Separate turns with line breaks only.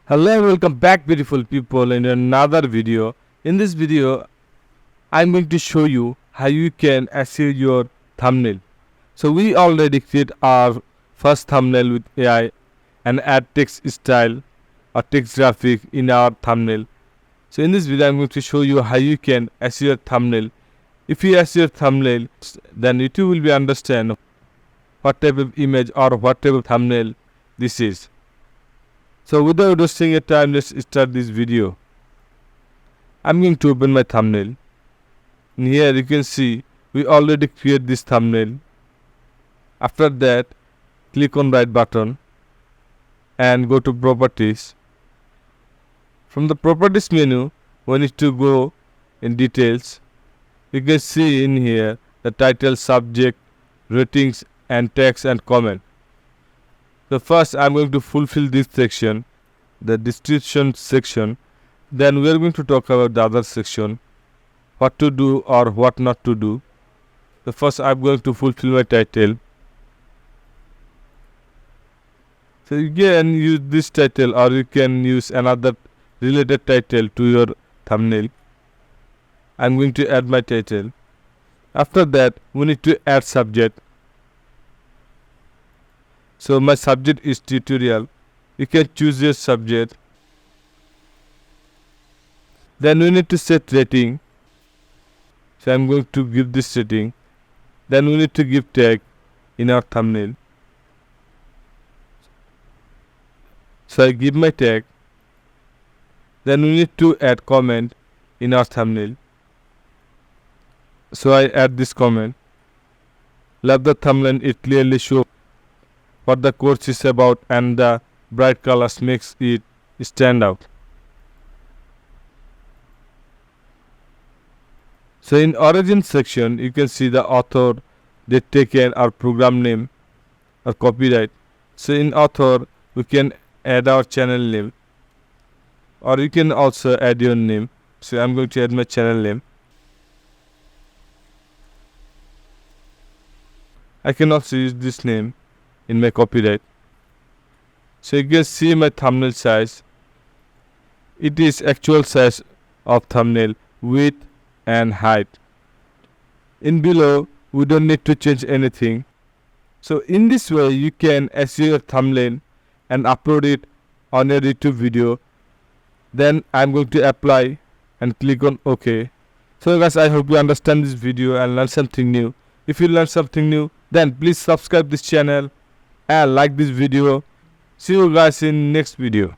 Hello and welcome back, beautiful people, in another video. In this video I'm going to show you how you can SEO your thumbnail. So we already create our first thumbnail with AI and add text style or text graphic in our thumbnail. So in this video I'm going to show you how you can SEO your thumbnail. If you SEO your thumbnail, then YouTube will be understand what type of image or what type of thumbnail this is. So without wasting your time, let's start this video. I'm going to open my thumbnail. And here you can see we already create this thumbnail. After that, click on right button and go to properties. From the properties menu, we need to go in details. You can see in here the title, subject, ratings and text and comment. So first I'm going to fulfill this section, the description section. Then we are going to talk about the other section, what to do or what not to do. So first I'm going to fulfill my title. So you can use this title or you can use another related title to your thumbnail. I'm going to add my title. After that we need to add subject. So my subject is tutorial. You can choose your subject. Then we need to set rating. So I'm going to give this rating. Then we need to give tag in our thumbnail. So I give my tag. Then we need to add comment in our thumbnail. So I add this comment. Let the thumbnail it clearly show what the course is about and the bright colors makes it stand out. So in origin section you can see the author, date taken, or program name or copyright. So in author we can add our channel name or you can also add your name. So I'm going to add my channel name. I can also use this name in my copyright. So you can see my thumbnail size. It is actual size of thumbnail, width and height. In below we don't need to change anything. So in this way you can SEO your thumbnail and upload it on a YouTube video. Then I'm going to apply and click on OK. So guys, I hope you understand this video and learn something new. If you learn something new, then please subscribe this channel and like this video. See you guys in next video.